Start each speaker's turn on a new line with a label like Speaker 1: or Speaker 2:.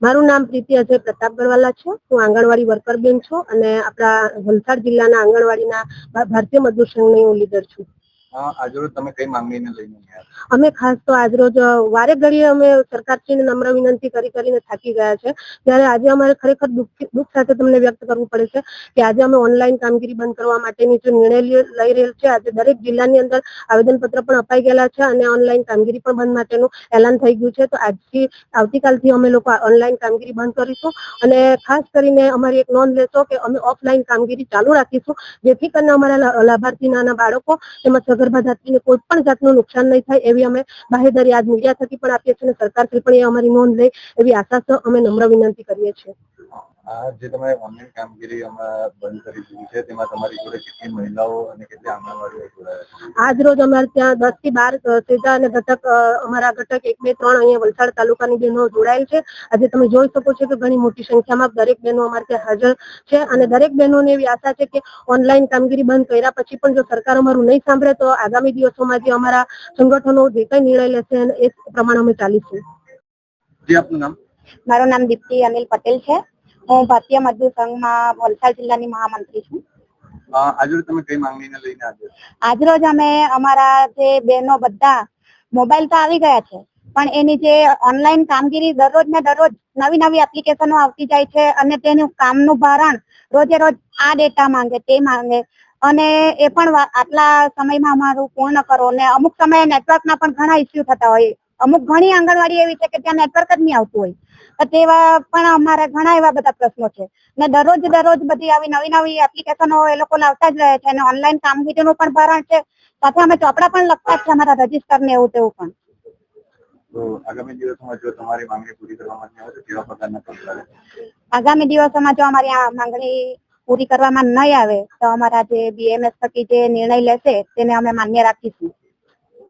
Speaker 1: મારું નામ પ્રીતિ અજય પ્રતાપ ગઢવાલા છે. હું આંગણવાડી વર્કર બેન છું અને આપણા વલસાડ જિલ્લાના આંગણવાડીના ભારતીય મજદૂર સંઘની હું લીડર છું.
Speaker 2: આજરોજ તમે કઈ માંગણીને લઈને આવ્યા?
Speaker 1: અમે ખાસ તો આજરોજ વારે ઘડીએ અમે સરકારશ્રીને નમ્ર વિનંતી કરીને થાકી ગયા છે. ત્યારે આજે અમારે ખરેખર દુઃખ સાથે તમને વ્યક્ત કરવું પડે છે કે આજે અમે ઓનલાઈન કામગીરી બંધ કરવા માટેની જે નિર્ણય લઈ રહેલ છે. આજે દરેક જિલ્લાની અંદર આવેદનપત્ર પણ અપાઈ ગયેલા છે અને ઓનલાઈન કામગીરી પણ બંધ માટેનું એલાન થઈ ગયું છે. તો આજથી આવતીકાલથી અમે લોકો ઓનલાઈન કામગીરી બંધ કરીશું અને ખાસ કરીને અમારી એક નોંધ લેશો કે અમે ઓફલાઈન કામગીરી ચાલુ રાખીશું, જેથી કરીને અમારા લાભાર્થી નાના બાળકો તેમજ સગર્ભા જાતિને કોઈ પણ જાતનું નુકસાન નહીં થાય એવી અમે બાહેધરી આજ મીડિયા થકી પણ આપીએ છીએ અને સરકારશ્રી પણ એ અમારી નોંધ લે એવી આશા અમે નમ્ર વિનંતી કરીએ છીએ.
Speaker 2: જે તમે ઓનલાઈન કામગીરી હમણાં બંધ કરી દીધી છે, તેમાં તમારી જોડે કેટલી મહિલાઓ અને કેટલી આંગણવાડીઓ જોડાયા છે?
Speaker 1: આજ રોજ અમારે ત્યાં 10 થી 12 સેજા અને ઘટક અમારા ઘટક 1, 2, 3 અહીંયા વલસાડ તાલુકાની બહેનો જોડાયેલ છે. આજે તમે જોઈ શકો છો કે ઘણી મોટી સંખ્યામાં દરેક બહેનો અમારે ત્યાં હાજર છે અને દરેક બહેનોને એવી આશા છે કે ઓનલાઈન કામગીરી બંધ કર્યા પછી પણ જો સરકાર અમારું નહીં સાંભળે તો આગામી દિવસોમાં જે અમારા સંગઠનો જે કઈ નિર્ણય લેશે એ પ્રમાણે અમે ચાલીશું.
Speaker 2: આપનું નામ?
Speaker 3: મારું નામ દીપ્તિ અનિલ પટેલ છે. હું ભારતીય મજદૂર સંઘમાં વલસાડ જિલ્લાની મહામંત્રી છું.
Speaker 2: આજરોજ તમે કઈ માંગણીને લઈને આવ્યા?
Speaker 3: આજરોજ અમે અમારા જે બહેનો બધા મોબાઈલ તો આવી ગયા છે, પણ એની જે ઓનલાઈન કામગીરી દરરોજ ને દરરોજ નવી નવી એપ્લિકેશનો આવતી જાય છે અને તેનું કામનું ભારણ રોજે રોજ આ ડેટા માંગે તે માંગે અને એ પણ આટલા સમયમાં અમારું પૂર્ણ કરો ને અમુક સમયે નેટવર્કના પણ ઘણા ઇસ્યુ થતા હોય. અમુક ઘણી આંગણવાડી એવી છે કે ત્યાં નેટવર્ક જ નહીં આવતું હોય, તો તેવા પણ અમારા ઘણા એવા બધા પ્રશ્નો છે ને દરરોજ બધી આવી નવી નવી એપ્લિકેશનો એ લોકો લાવતા જ રહે છે અને ઓનલાઈન કામગીરીનું પણ ભારણ છે. સાથે અમે ચોપડા પણ લખતા છે અમારા રજીસ્ટર ને એવું તેવું પણ.
Speaker 2: તો આગામી દિવસોમાં જો તમારી માંગણી પૂરી કરવામાં નહીં આવે તો કેવા પ્રકારના પગલાં લેશો?
Speaker 3: આગામી દિવસોમાં જો અમારી આ માંગણી પૂરી કરવામાં નહીં આવે તો અમારા જે BMS થકી જે નિર્ણય લેશે તેને અમે માન્ય રાખીશું.